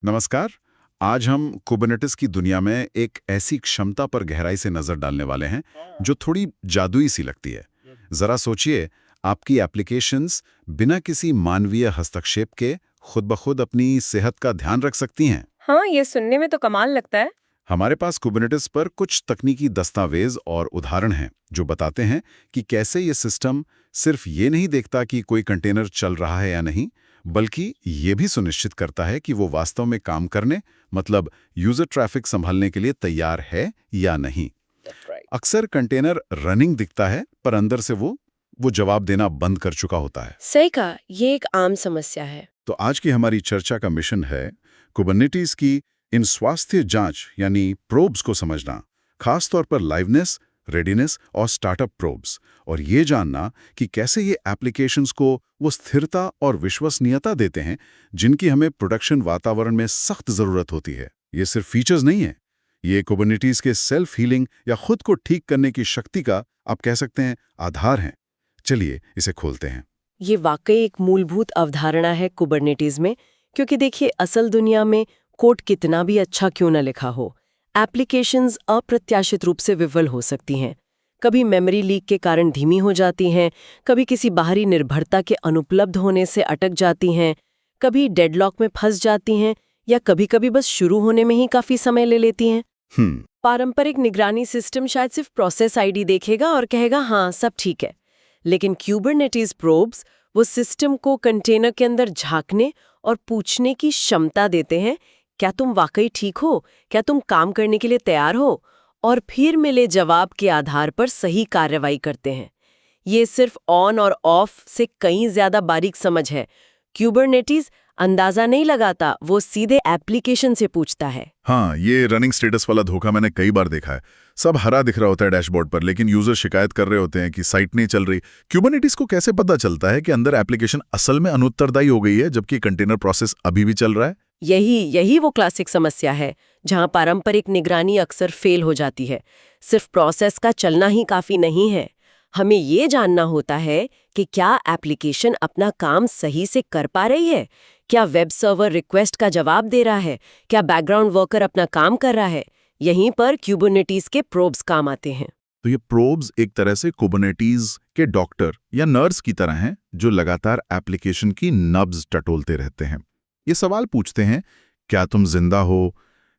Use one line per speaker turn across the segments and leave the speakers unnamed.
नमस्कार। आज हम कुबरनेटिस की दुनिया में एक ऐसी क्षमता पर गहराई से नजर डालने वाले हैं जो थोड़ी जादुई सी लगती है। जरा सोचिए, आपकी एप्लीकेशंस बिना किसी मानवीय हस्तक्षेप के खुद ब खुद अपनी सेहत का ध्यान रख सकती हैं।
हाँ, ये सुनने में तो कमाल लगता है।
हमारे पास कुबरनेटिस पर कुछ तकनीकी दस्तावेज और उदाहरण हैं जो बताते हैं कि कैसे ये सिस्टम सिर्फ ये नहीं देखता कि कोई कंटेनर चल रहा है या नहीं, बल्कि ये भी सुनिश्चित करता है कि वो वास्तव में काम करने, मतलब यूजर ट्रैफिक संभालने के लिए तैयार है या नहीं। अक्सर कंटेनर रनिंग दिखता है, पर अंदर से वो जवाब देना बंद कर चुका होता है।
सही कहा, ये एक आम समस्या है।
तो आज की हमारी चर्चा का मिशन है कुबरनेटिस की इन स्वास्थ्य जांच यानी प्रोब्स को समझना, खास तौर पर लाइवनेस, रेडीनेस और स्टार्टअप प्रोब्स, और ये जानना कि कैसे ये एप्लीकेशंस को वो स्थिरता और विश्वसनीयता देते हैं जिनकी हमें प्रोडक्शन वातावरण में सख्त जरूरत होती है। ये सिर्फ फीचर्स नहीं है, ये कुबरनेटिस के सेल्फ हीलिंग या खुद को ठीक करने की शक्ति का, आप कह सकते हैं, आधार है। चलिए इसे खोलते हैं।
ये वाकई एक मूलभूत अवधारणा है कुबरनेटिस में, क्योंकि देखिए, असल दुनिया में कोड कितना भी अच्छा क्यों न लिखा हो, एप्लीकेशंस अप्रत्याशित रूप से विफल हो सकती हैं। कभी मेमोरी लीक के कारण धीमी हो जाती हैं, कभी किसी बाहरी निर्भरता के अनुपलब्ध होने से अटक जाती हैं, कभी डेडलॉक में फंस जाती हैं, या कभी-कभी बस शुरू होने में ही काफी समय ले लेती हैं। पारंपरिक निगरानी सिस्टम शायद सिर्फ प्रोसेस आईडी देखेगा और कहेगा हाँ सब ठीक है, लेकिन कुबरनेटिस प्रोब्स वो सिस्टम को कंटेनर के अंदर झांकने और पूछने की क्षमता देते हैं, क्या तुम वाकई ठीक हो, क्या तुम काम करने के लिए तैयार हो, और फिर मिले जवाब के आधार पर सही कार्रवाई करते हैं। ये सिर्फ ऑन और ऑफ से कहीं ज्यादा बारीक समझ है। कुबरनेटिस अंदाजा नहीं लगाता, वो सीधे एप्लीकेशन से पूछता है।
हाँ, ये रनिंग स्टेटस वाला धोखा मैंने कई बार देखा है। सब हरा दिख रहा होता है डैशबोर्ड पर, लेकिन यूजर शिकायत कर रहे होते हैं कि साइट नहीं चल रही। कुबरनेटिस को कैसे पता चलता है कि अंदर एप्लीकेशन असल में अनुत्तरदायी हो गई है जबकि कंटेनर प्रोसेस अभी भी चल रहा है?
यही वो क्लासिक समस्या है जहां पारंपरिक निगरानी अक्सर फेल हो जाती है। सिर्फ प्रोसेस का चलना ही काफी नहीं है, हमें ये जानना होता है कि क्या एप्लीकेशन अपना काम सही से कर पा रही है, क्या वेब सर्वर रिक्वेस्ट का जवाब दे रहा है, क्या बैकग्राउंड वर्कर अपना काम कर रहा है। यहीं पर कुबरनेटिस के प्रोब्स काम आते हैं।
तो ये प्रोब्स एक तरह से कुबरनेटिस के डॉक्टर या नर्स की तरह हैं जो लगातार एप्लीकेशन की नब्ज टटोलते रहते हैं। ये सवाल पूछते हैं, क्या तुम जिंदा हो,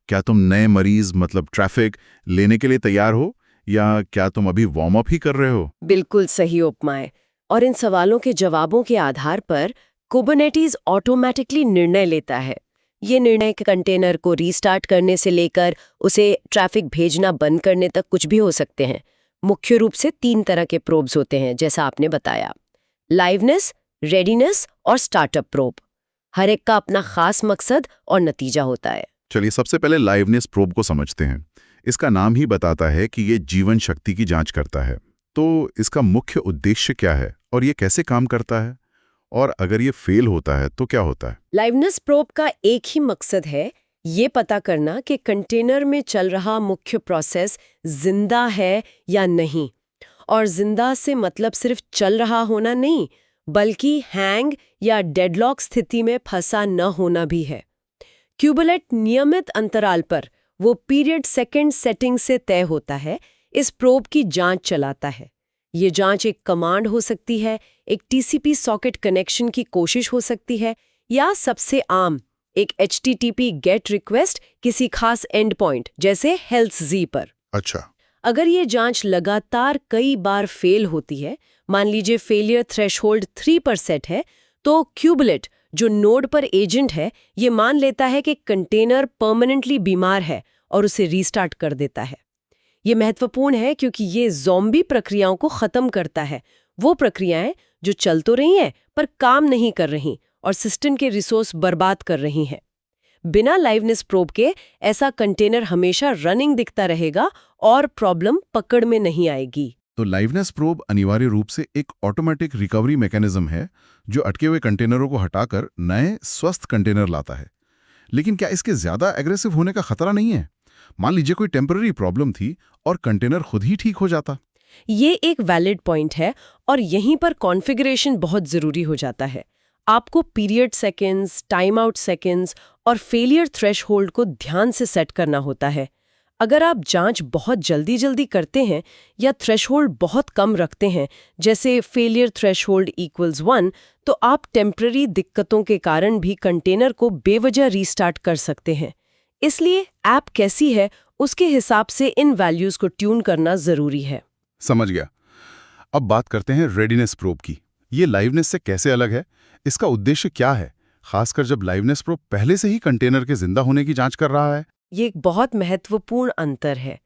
क्या तुम नए मरीज मतलब ट्रैफिक लेने के लिए तैयार हो, या क्या तुम अभी वार्म अप ही कर रहे हो?
बिल्कुल सही उपमाएं। और इन सवालों के जवाबों के आधार पर कुबरनेटिस ऑटोमेटिकली निर्णय लेता है। ये निर्णय कंटेनर को रीस्टार्ट करने से लेकर उसे ट्रैफिक भेजना बंद करने तक कुछ भी हो सकते हैं। मुख्य रूप से 3 तरह के प्रोब्स होते हैं, जैसा आपने बताया: लाइवनेस, रेडीनेस और स्टार्टअप प्रोब। हर एक का अपना खास मकसद और नतीजा होता है।
चलिए सबसे पहले लाइवनेस प्रोब को समझते हैं। इसका नाम ही बताता है कि ये जीवन शक्ति की जांच करता है। तो इसका मुख्य उद्देश्य क्या है और ये कैसे काम करता है, और अगर ये फेल होता है तो क्या होता है?
लाइवनेस प्रोब का एक ही मकसद है, ये पता करना कि कंटेनर में चल रहा मुख्य प्रोसेस जिंदा है या नहीं। और जिंदा से मतलब सिर्फ चल रहा होना नहीं, बल्कि हैंग या डेडलॉक स्थिति में फंसा न होना भी है। कुबरनेट नियमित अंतराल पर, वो पीरियड सेकंड सेटिंग से तय होता है, इस प्रोब की जांच चलाता है। ये जांच एक कमांड हो सकती है, एक टीसीपी सॉकेट कनेक्शन की कोशिश हो सकती है, या सबसे आम एक HTTP गेट रिक्वेस्ट किसी खास एंड पॉइंट जैसे हेल्थ पर।
अच्छा।
अगर ये जांच लगातार कई बार फेल होती है, मान लीजिए फेलियर थ्रेशोल्ड 3 पर सेट है, तो कुबरनेट जो नोड पर एजेंट है, ये मान लेता है कि कंटेनर परमानेंटली बीमार है और उसे रीस्टार्ट कर देता है। ये महत्वपूर्ण है क्योंकि ये ज़ॉम्बी प्रक्रियाओं को खत्म करता है, वो प्रक्रियाएं जो चल तो रही हैं पर काम नहीं कर रही और सिस्टम के रिसोर्स बर्बाद कर रही हैं। बिना लाइवनेस प्रोब के ऐसा कंटेनर हमेशा रनिंग दिखता रहेगा और प्रॉब्लम पकड़ में नहीं आएगी।
तो लाइवनेस प्रोब अनिवार्य रूप से एक ऑटोमेटिक रिकवरी मैकेनिज्म है जो अटके हुए कंटेनरों को हटाकर नए स्वस्थ कंटेनर लाता है। लेकिन क्या इसके ज्यादा एग्रेसिव होने का खतरा नहीं है? मान लीजिए कोई टेम्पररी प्रॉब्लम थी और कंटेनर खुद ही ठीक हो जाता।
ये एक वैलिड पॉइंट है और यहीं पर कॉन्फ़िगरेशन बहुत जरूरी हो जाता है। आपको period seconds, time out seconds और फेलियर थ्रेशहोल्ड को ध्यान से सेट करना होता है। अगर आप जांच बहुत जल्दी जल्दी करते हैं या थ्रेशहोल्ड बहुत कम रखते हैं, जैसे फेलियर थ्रेशहोल्ड इक्वल्स 1, तो आप टेम्पररी दिक्कतों के कारण भी कंटेनर को बेवजह रीस्टार्ट कर सकते हैं। इसलिए ऐप कैसी है, उसके हिसाब से इन वैल्यूज को ट्यून करना जरूरी है।
समझ गया। अब बात करते हैं रेडीनेस प्रोब की। ये लाइवनेस से कैसे अलग है? इसका उद्देश्य क्या है, खासकर जब लाइवनेस प्रोब पहले से ही कंटेनर के जिंदा होने की जांच कर रहा है?
ये एक बहुत महत्वपूर्ण अंतर है।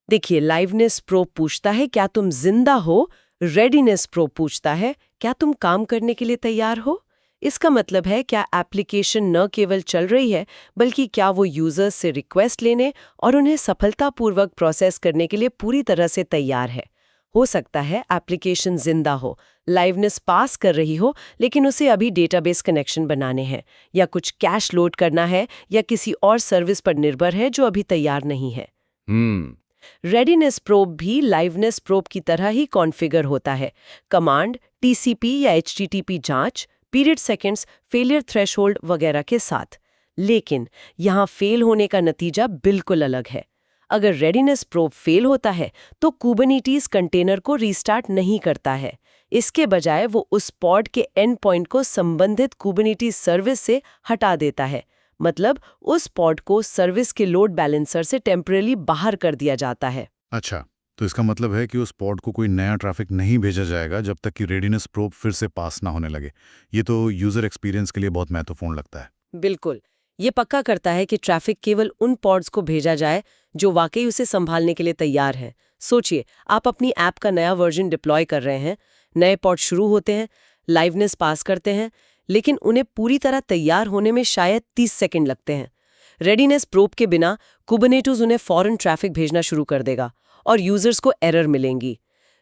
देखिए, लाइवनेस प्रोब पूछता है क्या तुम जिंदा हो, रेडीनेस प्रोब पूछता है क्या तुम काम करने के लिए तैयार हो। इसका मतलब है क्या एप्लीकेशन न केवल चल रही है, बल्कि क्या वो यूजर्स से रिक्वेस्ट लेने और उन्हें सफलतापूर्वक प्रोसेस करने के लिए पूरी तरह से तैयार है। हो सकता है एप्लीकेशन जिंदा हो, लाइवनेस पास कर रही हो, लेकिन उसे अभी डेटाबेस कनेक्शन बनाने हैं, या कुछ कैश लोड करना है, या किसी और सर्विस पर निर्भर है जो अभी तैयार नहीं है। रेडीनेस प्रोब भी लाइवनेस प्रोब की तरह ही कॉन्फ़िगर होता है। कमांड, टीसीपी या एचटीटीपी जांच, पीरियड सेकेंड्स, फेलियर थ्रेशहोल्ड वगैरह के साथ। लेकिन यहाँ फेल होने का नतीजा बिल्कुल अलग है। अगर रेडीनेस प्रोब फेल होता है तो कुबरनेटिस कंटेनर को रीस्टार्ट नहीं करता है। इसके बजाय वो उस पॉड के एंड पॉइंट को संबंधित कुबरनेटिस सर्विस से हटा देता है। मतलब उस पॉड को सर्विस के लोड बैलेंसर से टेम्परेली बाहर कर दिया जाता है।
अच्छा, तो इसका मतलब है कि उस पॉड को कोई नया ट्रैफिक नहीं भेजा जाएगा जब तक कि रेडीनेस प्रोब फिर से पास ना होने लगे। ये तो यूजर एक्सपीरियंस के लिए बहुत महत्वपूर्ण लगता है।
बिल्कुल, ये पक्का करता है कि ट्रैफिक केवल उन पॉड्स को भेजा जाए जो वाकई उसे संभालने के लिए तैयार हैं। सोचिए, आप अपनी ऐप का नया वर्जन डिप्लॉय कर रहे हैं, नए पॉड शुरू होते हैं, लाइवनेस पास करते हैं, लेकिन उन्हें पूरी तरह तैयार होने में शायद 30 सेकंड लगते हैं। रेडीनेस प्रोब के बिना कुबरनेटिस उन्हें फौरन ट्रैफिक भेजना शुरू कर देगा और यूजर्स को एरर मिलेंगी।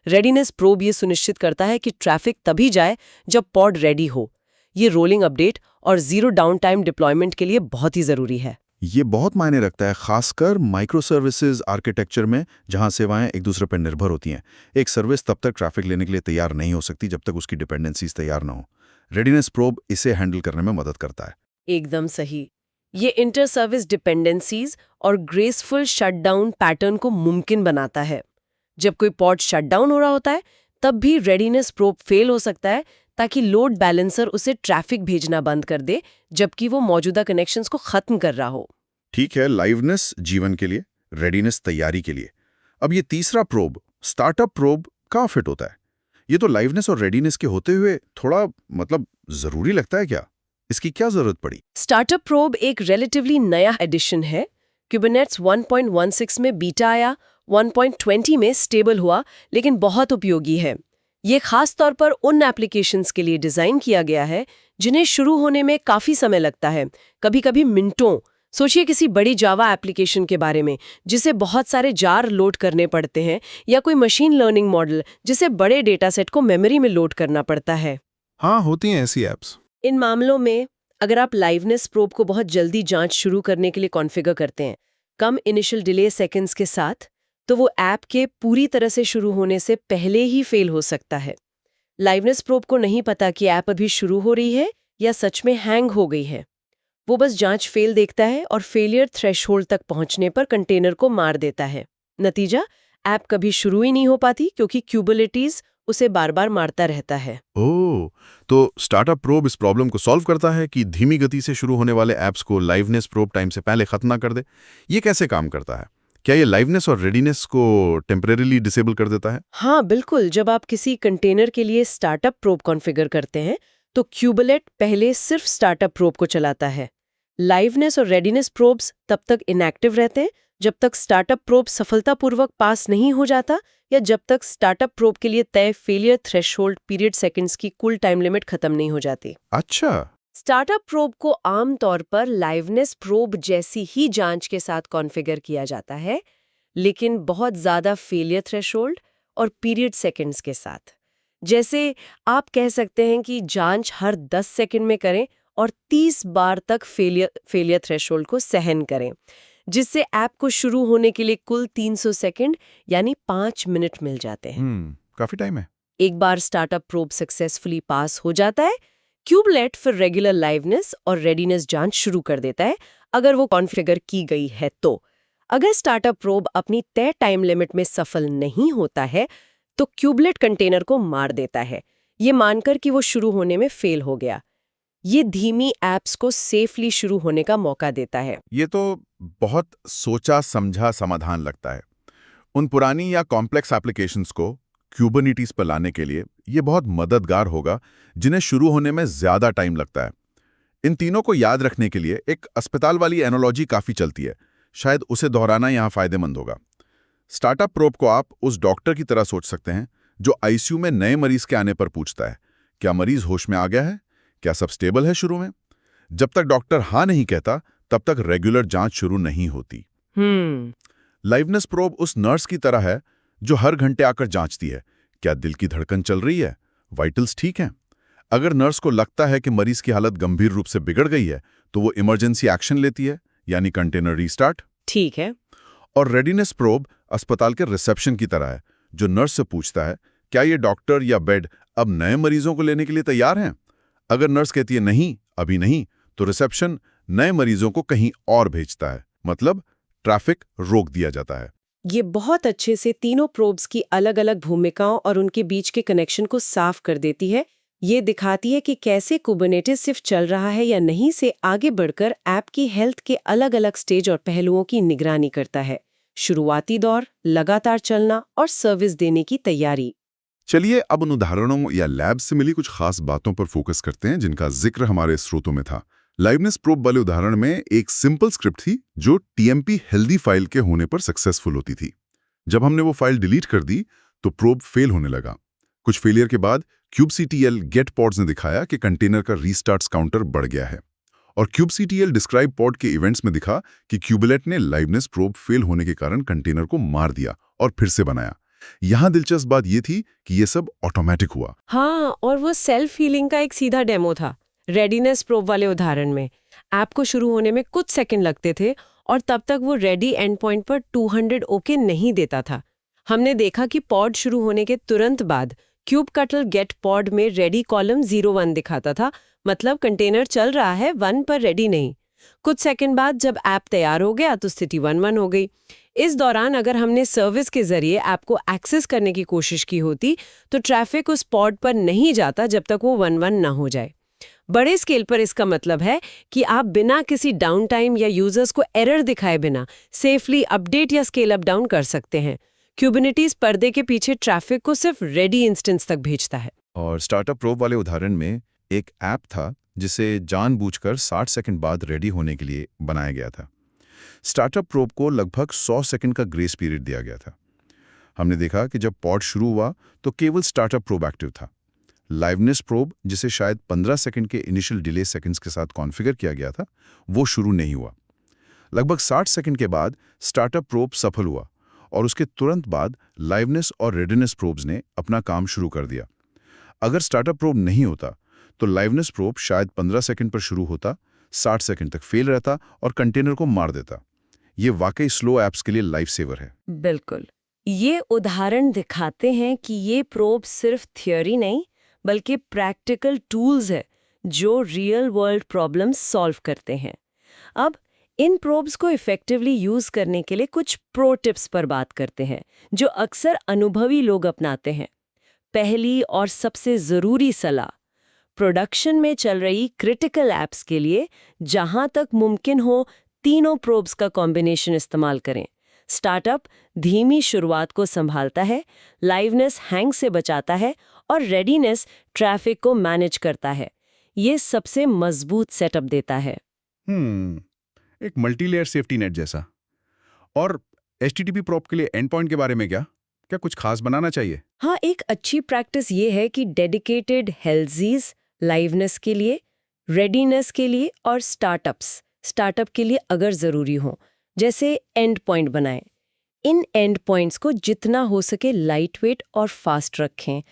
रेडीनेस प्रोब ये सुनिश्चित करता है कि ट्रैफिक तभी जाए जब पॉड रेडी हो। ये रोलिंग अपडेट और जीरो डाउन टाइम डिप्लॉयमेंट के लिए बहुत ही जरूरी है।
ये बहुत मायने रखता है, खासकर माइक्रो सर्विसेज आर्किटेक्चर में, जहां सेवाएं एक दूसरे पर निर्भर होती हैं। एक सर्विस तब तक ट्रैफिक लेने के लिए तैयार नहीं हो सकती जब तक उसकी डिपेंडेंसीज तैयार ना हो। रेडीनेस प्रोब इसे हैंडल करने में मदद करता है।
एकदम सही। ये इंटर सर्विस डिपेंडेंसीज और ग्रेसफुल शटडाउन पैटर्न को मुमकिन बनाता है। जब कोई पॉड शटडाउन हो रहा होता है, तब भी रेडीनेस प्रोब फेल हो सकता है, ताकि लोड बैलेंसर उसे ट्रैफिक भेजना बंद कर दे जबकि वो मौजूदा कनेक्शंस को खत्म कर रहा हो।
ठीक है, लाइवनेस जीवन के लिए, रेडीनेस तैयारी के लिए। अब ये तीसरा प्रोब, स्टार्टअप प्रोब, कहाँ फिट होता है? ये तो लाइवनेस और रेडीनेस के होते हुए थोड़ा जरूरी लगता है क्या? इसकी क्या जरूरत पड़ी?
स्टार्टअप प्रोब एक रिलेटिवली नया एडिशन है। कुबरनेट्स 1.16 में बीटा आया, 1.20 में स्टेबल हुआ, लेकिन बहुत उपयोगी है। ये खास तौर पर उन एप्लीकेशंस के लिए डिजाइन किया गया है जिन्हें शुरू होने में काफी समय लगता है, कभी-कभी मिनटों। सोचिए किसी बड़ी जावा एप्लीकेशन के बारे में जिसे बहुत सारे जार लोड करने पड़ते हैं, या कोई मशीन लर्निंग मॉडल जिसे बड़े डेटा सेट को मेमोरी में लोड करना पड़ता है।
हाँ, होती हैं ऐसी एप्स।
इन मामलों में अगर आप लाइवनेस प्रोब को बहुत जल्दी जांच शुरू करने के लिए कॉन्फ़िगर करते हैं, कम इनिशियल डिले सेकंड्स के साथ, तो वो ऐप के पूरी तरह से शुरू होने से पहले ही फेल हो सकता है। लाइवनेस प्रोब को नहीं पता कि ऐप अभी शुरू हो रही है या सच में हैंग हो गई है। वो बस जांच फेल देखता है और फेलियर थ्रेशहोल्ड तक पहुंचने पर कंटेनर को मार देता है। नतीजा, ऐप कभी शुरू ही नहीं हो पाती क्योंकि क्यूबुलेटिस उसे बार बार मारता रहता है।
ओह, तो स्टार्टअप प्रोब इस प्रॉब्लम को सॉल्व करता है कि धीमी गति से शुरू होने वाले ऐप्स को लाइवनेस प्रोब टाइम से पहले खत्म ना कर दे। ये कैसे काम करता है? क्या ये लाइवनेस और रेडीनेस को टेम्परेरीली डिसेबल कर देता है?
हाँ बिल्कुल, जब आप किसी कंटेनर के लिए स्टार्टअप प्रोब कॉन्फ़िगर करते हैं तो क्यूबलेट पहले सिर्फ स्टार्टअप प्रोब को चलाता है। लाइवनेस और रेडीनेस प्रोब्स तब तक इनएक्टिव रहते हैं जब तक स्टार्टअप प्रोब सफलतापूर्वक पास नहीं हो जाता, या जब तक स्टार्टअप प्रोब के लिए तय फेलियर थ्रेशहोल्ड पीरियड सेकंड्स की कुल टाइम लिमिट खत्म नहीं हो जाती।
अच्छा,
स्टार्टअप प्रोब को आमतौर पर लाइवनेस प्रोब जैसी ही जांच के साथ कॉन्फ़िगर किया जाता है, लेकिन बहुत ज़्यादा फेलियर थ्रेशहोल्ड और पीरियड सेकंड्स के साथ। जैसे आप कह सकते हैं कि जांच हर 10 सेकंड में करें और 30 बार तक फेलियर थ्रेशहोल्ड को सहन करें, जिससे ऐप को शुरू होने के लिए कुल 300 सेकंड यानी 5 मिनट मिल जाते हैं।
काफी टाइम है।
एक बार स्टार्टअप प्रोब सक्सेसफुली पास हो जाता है, क्यूबलेट फिर रेगुलर लाइवनेस और रेडीनेस जांच शुरू कर देता है अगर वो कॉन्फ़िगर की गई है तो। अगर स्टार्टअप प्रोब अपनी तय टाइम लिमिट में सफल नहीं होता है तो क्यूबलेट कंटेनर को मार देता है, ये मानकर कि वो शुरू होने में फेल हो गया। ये धीमी ऐप्स को सेफली शुरू होने का मौका देता है।
ये तो बहुत सोचा समझा समाधान लगता है। उन पुरानी या कॉम्प्लेक्स एप्लीकेशंस को क्यूबरनेटीज पर लाने के लिए ये बहुत मददगार होगा, जिन्हें शुरू होने में ज्यादा टाइम लगता है। इन तीनों को याद रखने के लिए एक अस्पताल वाली एनालॉजी काफी चलती है, शायद उसे दोहराना यहाँ फायदेमंद होगा। स्टार्टअप प्रोब को आप उस डॉक्टर की तरह सोच सकते हैं जो आईसीयू में नए मरीज के आने पर पूछता है, क्या मरीज होश में आ गया है, क्या सब स्टेबल है। शुरू में जब तक डॉक्टर हाँ नहीं कहता तब तक रेगुलर जांच शुरू नहीं होती। लाइवनेस प्रोब उस नर्स की तरह है जो हर घंटे आकर जांचती है, क्या दिल की धड़कन चल रही है, वाइटल्स ठीक हैं। अगर नर्स को लगता है कि मरीज की हालत गंभीर रूप से बिगड़ गई है तो वो इमरजेंसी एक्शन लेती है, यानी कंटेनर रीस्टार्ट।
ठीक है।
और रेडीनेस प्रोब अस्पताल के रिसेप्शन की तरह है जो नर्स से पूछता है, क्या ये डॉक्टर या बेड अब नए मरीजों को लेने के लिए तैयार हैं। अगर नर्स कहती है नहीं, अभी नहीं, तो रिसेप्शन नए मरीजों को कहीं और भेजता है, मतलब ट्रैफिक रोक दिया जाता है।
ये बहुत अच्छे से तीनों प्रोब्स की अलग-अलग भूमिकाओं और उनके बीच के कनेक्शन को साफ कर देती है। ये दिखाती है कि कैसे कुबरनेटिस सिर्फ चल रहा है या नहीं से आगे बढ़कर ऐप की हेल्थ के अलग-अलग स्टेज और पहलुओं की निगरानी करता है। शुरुआती दौर, लगातार चलना और सर्विस देने की तैयारी।
चलिए अब उन उदाहरणों या लैब से मिली कुछ खास बातों पर फोकस करते हैं जिनका जिक्र हमारे स्रोतों में था। लाइवनेस प्रोब वाले उदाहरण में एक सिंपल स्क्रिप्ट थी जो टीएमपी हेल्दी फाइल के होने पर सक्सेसफुल होती थी। जब हमने वो फाइल डिलीट कर दी तो प्रोब फेल होने लगा। कुछ फेलियर के बाद क्यूबसीटीएल गेट पॉड्स ने दिखाया कि कंटेनर का रीस्टार्ट्स काउंटर बढ़ गया है, और क्यूबसीटीएल डिस्क्राइब पॉड के इवेंट्स में दिखा कि क्यूबलेट ने लाइवनेस प्रोब फेल होने के कारण कंटेनर को मार दिया और फिर से बनाया। यहाँ दिलचस्प बात ये थी कि ये सब ऑटोमेटिक हुआ।
हाँ, और वो सेल्फ हीलिंग का एक सीधा डेमो था। रेडीनेस प्रोब वाले उदाहरण में ऐप को शुरू होने में कुछ सेकंड लगते थे और तब तक वो रेडी एंड पॉइंट पर 200 ओके नहीं देता था। हमने देखा कि पॉड शुरू होने के तुरंत बाद क्यूबकटल गेट पॉड में रेडी कॉलम 01 दिखाता था, मतलब कंटेनर चल रहा है 1 पर रेडी नहीं। कुछ सेकंड बाद जब ऐप तैयार हो गया तो स्थिति 1-1 हो गई। इस दौरान अगर हमने सर्विस के जरिए ऐप को एक्सेस करने की कोशिश की होती तो ट्रैफिक उस पॉड पर नहीं जाता जब तक वो 1-1 ना हो जाए। बड़े स्केल पर इसका मतलब है कि आप बिना किसी डाउन टाइम या यूजर्स को एरर दिखाए बिना सेफली अपडेट या स्केल अप डाउन कर सकते हैं। क्यूबरनेटीज पर्दे के पीछे ट्रैफिक को सिर्फ रेडी इंस्टेंस तक भेजता है।
और स्टार्टअप प्रोब वाले उदाहरण में एक ऐप था जिसे जानबूझकर 60 सेकंड बाद रेडी होने के लिए बनाया गया था। स्टार्टअप प्रोब को लगभग 100 सेकंड का ग्रेस पीरियड दिया गया था। हमने देखा कि जब पॉड शुरू हुआ तो केवल स्टार्टअप प्रोब एक्टिव था। लाइवनेस प्रोब, जिसे शायद 15 सेकंड के इनिशियल डिले सेकंड्स के साथ कॉन्फ़िगर किया गया था, वो शुरू नहीं हुआ। लगभग 60 सेकंड के बाद स्टार्टअप प्रोब सफल हुआ और उसके तुरंत बाद लाइवनेस और रेडीनेस प्रोब्स ने अपना काम शुरू कर दिया। अगर स्टार्टअप प्रोब नहीं होता तो लाइवनेस प्रोब शायद 15 सेकंड पर शुरू होता, 60 सेकंड तक फेल रहता और कंटेनर को मार देता। ये वाकई स्लो ऐप्स के लिए लाइफ सेवर है।
बिल्कुल। ये उदाहरण दिखाते हैं कि ये प्रोब सिर्फ थियोरी नहीं बल्कि प्रैक्टिकल टूल्स है जो रियल वर्ल्ड प्रॉब्लम्स सॉल्व करते हैं। अब इन प्रोब्स को इफेक्टिवली यूज करने के लिए कुछ प्रो टिप्स पर बात करते हैं जो अक्सर अनुभवी लोग अपनाते हैं। पहली और सबसे ज़रूरी सलाह, प्रोडक्शन में चल रही क्रिटिकल ऐप्स के लिए जहां तक मुमकिन हो तीनों प्रोब्स का कॉम्बिनेशन इस्तेमाल करें। स्टार्टअप धीमी शुरुआत को संभालता है, लाइवनेस हैंग से बचाता है और रेडीनेस ट्रैफिक को मैनेज करता है। ये सबसे मजबूत सेटअप देता है।
एक मल्टीलेयर सेफ्टी नेट जैसा। और HTTP प्रोब के लिए एंड पॉइंट के बारे में क्या कुछ खास बनाना चाहिए?
हाँ, एक अच्छी प्रैक्टिस ये है कि डेडिकेटेड हेल्जीज लाइवनेस के लिए, रेडीनेस के लिए और स्टार्टअप के लिए अगर ज़रूरी हो, जैसे एंड पॉइंट बनाएं। इन एंड पॉइंट्स को जितना हो सके लाइट वेट और फास्ट रखें।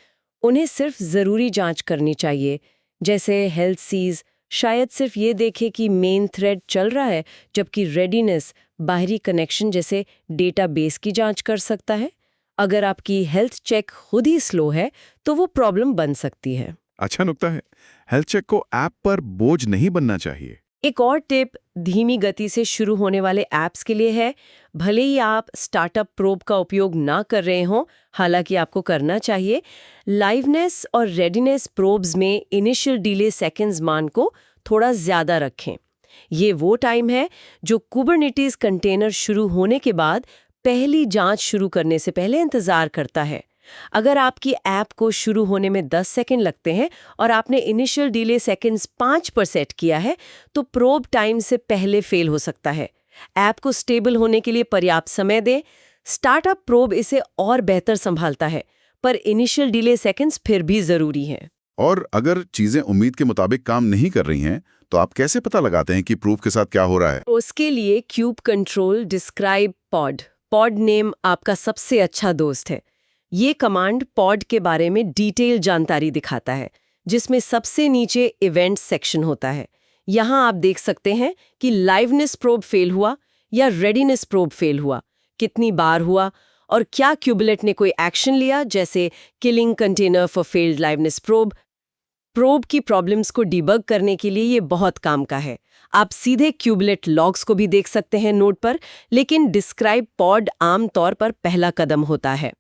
उन्हें सिर्फ ज़रूरी जांच करनी चाहिए, जैसे हेल्थ सीज शायद सिर्फ ये देखे कि मेन थ्रेड चल रहा है, जबकि रेडीनेस बाहरी कनेक्शन जैसे डेटाबेस की जांच कर सकता है। अगर आपकी हेल्थ चेक खुद ही स्लो है तो वो प्रॉब्लम बन सकती है।
अच्छा नुक्ता है। हेल्थ चेक को ऐप पर बोझ नहीं बनना चाहिए।
एक और टिप धीमी गति से शुरू होने वाले ऐप्स के लिए है। भले ही आप स्टार्टअप प्रोब का उपयोग ना कर रहे हों, हालांकि आपको करना चाहिए, लाइवनेस और रेडीनेस प्रोब्स में इनिशियल डिले सेकंड्स मान को थोड़ा ज्यादा रखें। ये वो टाइम है जो कुबरनेटिस कंटेनर शुरू होने के बाद पहली जांच शुरू करने से पहले इंतजार करता है। अगर आपकी ऐप को शुरू होने में 10 सेकंड लगते हैं और आपने इनिशियल डिले सेकंड्स 5 पर सेट किया है, तो प्रोब टाइम से पहले फेल हो सकता है। ऐप को स्टेबल होने के लिए पर्याप्त समय दें। स्टार्टअप प्रोब इसे और बेहतर संभालता है, पर इनिशियल डिले सेकंड्स फिर भी जरूरी है।
और अगर चीजें उम्मीद के मुताबिक काम नहीं कर रही हैं, तो आप कैसे पता लगाते हैं कि प्रूफ के साथ क्या हो रहा है?
उसके लिए cube control describe pod name आपका सबसे अच्छा दोस्त है। ये कमांड पॉड के बारे में डिटेल जानकारी दिखाता है, जिसमें सबसे नीचे इवेंट सेक्शन होता है। यहाँ आप देख सकते हैं कि लाइवनेस प्रोब फेल हुआ या रेडीनेस प्रोब फेल हुआ, कितनी बार हुआ और क्या क्यूबलेट ने कोई एक्शन लिया, जैसे killing container for failed liveness probe. Probe की प्रॉब्लम्स को डिबग करने के लिए ये बहुत काम का है। आप सीधे क्यूबलेट लॉग्स को भी देख सकते हैं नोट पर, लेकिन डिस्क्राइब पॉड आमतौर पर पहला कदम होता है।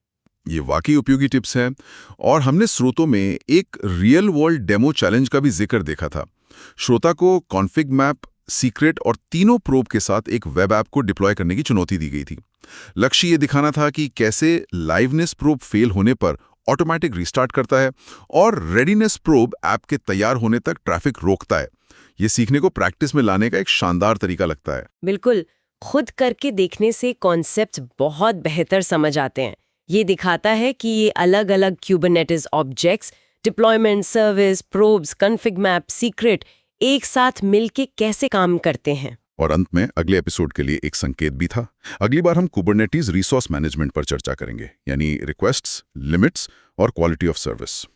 ये वाकई उपयोगी टिप्स हैं। और हमने स्रोतों में एक रियल वर्ल्ड डेमो चैलेंज का भी जिक्र देखा था। श्रोता को कॉन्फिग मैप, सीक्रेट और तीनों प्रोब के साथ एक वेब ऐप को डिप्लॉय करने की चुनौती दी गई थी। लक्ष्य ये दिखाना था कि कैसे लाइवनेस प्रोब फेल होने पर ऑटोमेटिक रिस्टार्ट करता है और रेडीनेस प्रोब ऐप के तैयार होने तक ट्रैफिक रोकता है। ये सीखने को प्रैक्टिस में लाने का एक शानदार तरीका लगता है।
बिल्कुल, खुद करके देखने से कॉन्सेप्ट्स बहुत बेहतर समझ आते हैं। ये दिखाता है कि ये अलग-अलग Kubernetes objects, deployment, service, probes, config map, secret एक साथ मिलके कैसे काम करते हैं।
और अंत में अगले एपिसोड के लिए एक संकेत भी था। अगली बार हम कुबरनेटिस रिसोर्स मैनेजमेंट पर चर्चा करेंगे, यानी रिक्वेस्ट्स, लिमिट्स और quality of service,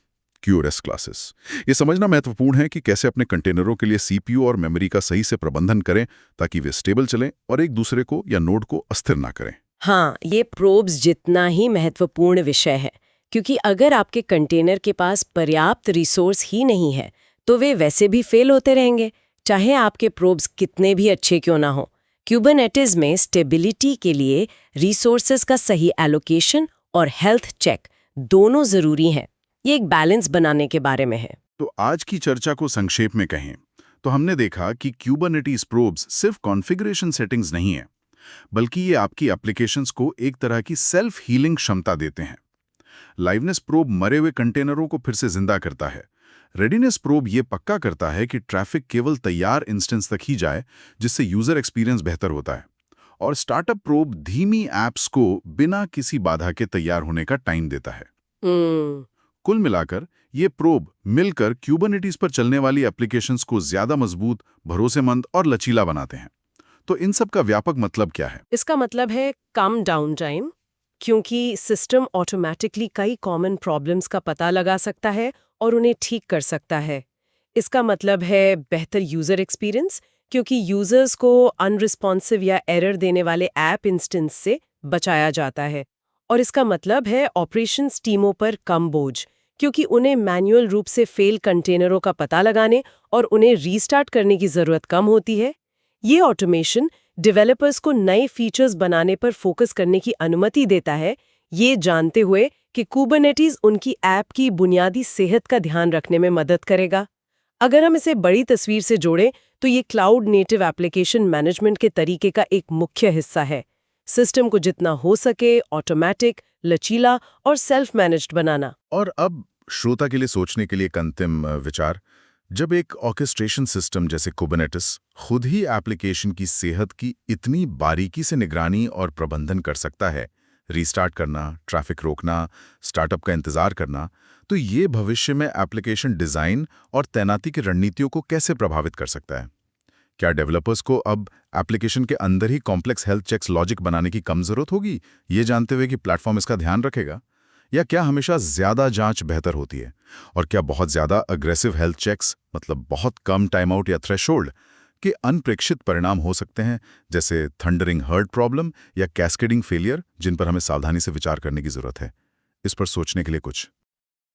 QoS classes. ये समझना महत्वपूर्ण है कि कैसे अपने कंटेनरों के लिए CPU और मेमोरी का सही से प्रबंधन करें ताकि वे स्टेबल चलें और एक दूसरे को या नोड को अस्थिर ना करें।
हाँ, ये प्रोब्स जितना ही महत्वपूर्ण विषय है, क्योंकि अगर आपके कंटेनर के पास पर्याप्त रिसोर्स ही नहीं है, तो वे वैसे भी फेल होते रहेंगे, चाहे आपके प्रोब्स कितने भी अच्छे क्यों ना हो। क्यूबरनेटिस में स्टेबिलिटी के लिए रिसोर्सेज का सही एलोकेशन और हेल्थ चेक दोनों जरूरी हैं। ये एक बैलेंस बनाने के बारे में है।
तो आज की चर्चा को संक्षेप में कहें तो हमने देखा कि क्यूबरनेटिस प्रोब्स सिर्फ कॉन्फ़िगरेशन सेटिंग्स नहीं है, बल्कि ये आपकी एप्लीकेशंस को एक तरह की सेल्फ हीलिंग क्षमता देते हैं। लाइवनेस प्रोब मरे हुए कंटेनरों को फिर से जिंदा करता है। रेडीनेस प्रोब ये पक्का करता है कि ट्रैफिक केवल तैयार इंस्टेंस तक ही जाए, जिससे यूजर एक्सपीरियंस बेहतर होता है। और स्टार्टअप प्रोब धीमी ऐप्स को बिना किसी बाधा के तैयार होने का टाइम देता है। कुल मिलाकर ये प्रोब मिलकर क्यूबरनेटिस पर चलने वाली एप्लीकेशंस को ज्यादा मजबूत, भरोसेमंद और लचीला बनाते हैं। तो इन सब का व्यापक मतलब क्या है?
इसका मतलब है कम डाउन टाइम, क्योंकि सिस्टम ऑटोमेटिकली कई कॉमन प्रॉब्लम्स का पता लगा सकता है और उन्हें ठीक कर सकता है। इसका मतलब है बेहतर यूजर एक्सपीरियंस, क्योंकि यूजर्स को अनरिस्पॉन्सिव या एरर देने वाले ऐप इंस्टेंस से बचाया जाता है। और इसका मतलब है ऑपरेशंस टीमों पर कम बोझ, क्योंकि उन्हें मैन्युअल रूप से फेल कंटेनरों का पता लगाने और उन्हें रीस्टार्ट करने की जरूरत कम होती है। ये ऑटोमेशन डेवलपर्स को नए फीचर्स बनाने पर फोकस करने की अनुमति देता है, ये जानते हुए कि कुबरनेटिस उनकी ऐप की बुनियादी सेहत का ध्यान रखने में मदद करेगा। अगर हम इसे बड़ी तस्वीर से जोड़ें तो ये क्लाउड नेटिव एप्लीकेशन मैनेजमेंट के तरीके का एक मुख्य हिस्सा है। सिस्टम को जितना हो सके ऑटोमेटिक, लचीला और सेल्फ मैनेज्ड बनाना।
और अब श्रोता के लिए सोचने के लिए एक अंतिम विचार। जब एक ऑर्केस्ट्रेशन सिस्टम जैसे कुबरनेटिस खुद ही एप्लीकेशन की सेहत की इतनी बारीकी से निगरानी और प्रबंधन कर सकता है, रीस्टार्ट करना, ट्रैफिक रोकना, स्टार्टअप का इंतजार करना, तो ये भविष्य में एप्लीकेशन डिजाइन और तैनाती की रणनीतियों को कैसे प्रभावित कर सकता है? क्या डेवलपर्स को अब एप्लीकेशन के अंदर ही कॉम्प्लेक्स हेल्थ चेक्स लॉजिक बनाने की कम जरूरत होगी, ये जानते हुए कि प्लेटफॉर्म इसका ध्यान रखेगा? या क्या हमेशा ज्यादा जांच बेहतर होती है? और क्या बहुत ज्यादा अग्रेसिव हेल्थ चेक्स, मतलब बहुत कम टाइम आउट या थ्रेशोल्ड, के अनपेक्षित परिणाम हो सकते हैं, जैसे थंडरिंग हार्ट प्रॉब्लम या कैस्केडिंग फेलियर, जिन पर हमें सावधानी से विचार करने की जरूरत है? इस पर सोचने के लिए कुछ